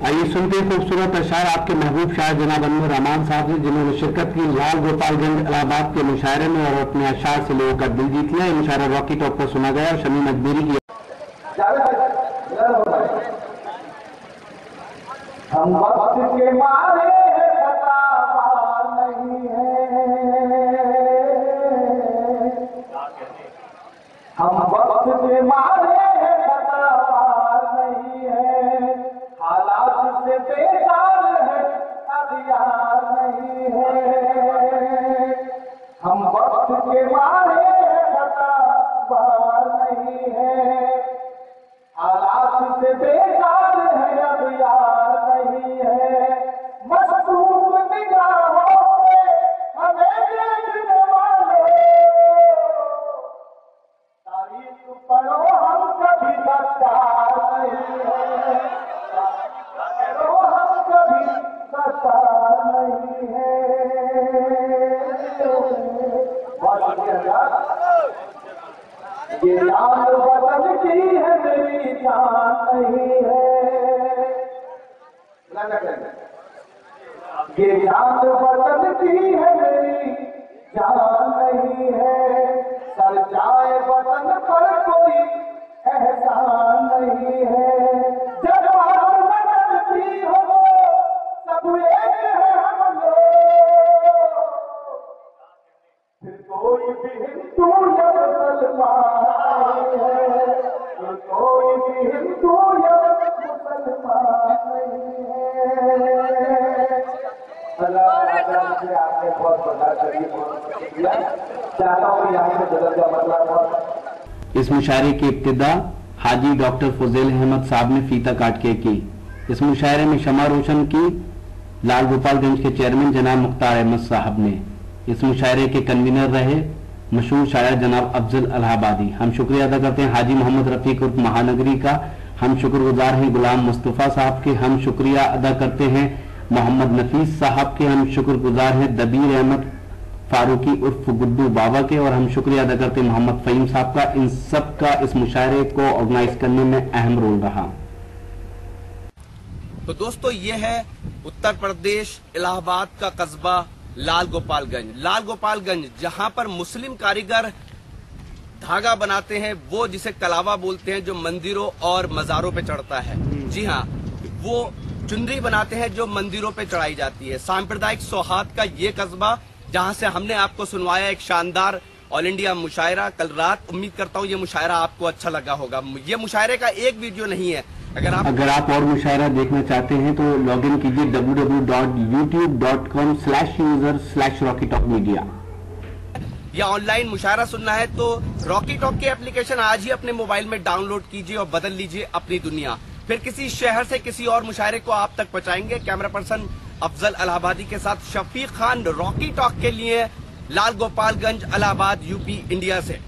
आइए सुनते हैं खूबसूरत अशार आपके महबूब शायर जनाब अनवर रहमान साहब ने, जिन्होंने शिरकत की लाल गोपालगंज इलाहाबाद के मुशायरे में और अपने अशार से लोगों का दिल जीत लिया। मुशायरा रॉकी टॉप पर सुना गया और शमीम अजमेरी की। हम वक्त के मारे नहीं है, हम वक्त के मारे नहीं है, हालात से बेजार है, अखियार नहीं है। हम वक्त के मारे खताबार नहीं है, हालात से बेजार है, अखियार नहीं है। मशरूम निगाहों से हमें देखने वालों, तारीख पढ़ो हम कभी गद्दार नहीं है, पढ़ो हम कभी गद्दार नहीं है। ये जान वतन की है, मेरी जान नहीं है। ये जान वतन की है, मेरी जान नहीं है। सर जाए वतन पर कोई एहसान नहीं है। जब बात वतन की हो सब एक है हम लोग, फिर कोई भी हिंदू या मुसलमान नहीं है, फिर कोई भी हिंदू या मुसलमान नहीं है। आपने बहुत बड़ा किया, चाहता हूँ यहाँ से बदल का मतलब। इस मुशायरे की इब्तिदा हाजी डॉक्टर फुजैल अहमद साहब ने फीता काट के की। इस मुशायरे में शमा रोशन की लाल गोपालगंज के चेयरमैन जनाब मुख्तार अहमद साहब ने। इस मुशायरे के कन्वीनर रहे मशहूर शायर जनाब अफजल इलाहाबादी। हम शुक्रिया अदा करते हैं हाजी मोहम्मद रफीक उर्फ महानगरी का। हम शुक्रगुजार हैं गुलाम मुस्तफ़ा साहब के। हम शुक्रिया अदा करते हैं मोहम्मद नफीस साहब के। हम शुक्रगुजार हैं दबीर अहमद फारूकी उर्फ गुड्डू बाबा के। और हम शुक्रिया अदा करते हैं मोहम्मद फहीम साहब का। इन सब का इस मुशायरे को ऑर्गेनाइज करने में अहम रोल रहा। तो दोस्तों, ये है उत्तर प्रदेश इलाहाबाद का कस्बा लाल गोपालगंज। लाल गोपालगंज जहां पर मुस्लिम कारीगर धागा बनाते हैं, वो जिसे कलावा बोलते हैं, जो मंदिरों और मजारों पे चढ़ता है। जी हाँ, वो चुनरी बनाते हैं जो मंदिरों पे चढ़ाई जाती है। सांप्रदायिक सौहार्द का ये कस्बा जहां से हमने आपको सुनवाया एक शानदार ऑल इंडिया मुशायरा कल रात। उम्मीद करता हूँ ये मुशायरा आपको अच्छा लगा होगा। ये मुशायरे का एक वीडियो नहीं है। अगर आप और मुशायरा देखना चाहते हैं तो लॉग इन कीजिए www.youtube.com/user/rockytalkmedia। या ऑनलाइन मुशायरा सुनना है तो रॉकी टॉक की एप्लीकेशन आज ही अपने मोबाइल में डाउनलोड कीजिए और बदल लीजिए अपनी दुनिया। फिर किसी शहर से किसी और मुशायरे को आप तक पहुंचाएंगे। कैमरा पर्सन अफजल इलाहाबादी के साथ शफीक खान, रॉकी टॉक के लिए लाल गोपालगंज इलाहाबाद यूपी इंडिया से।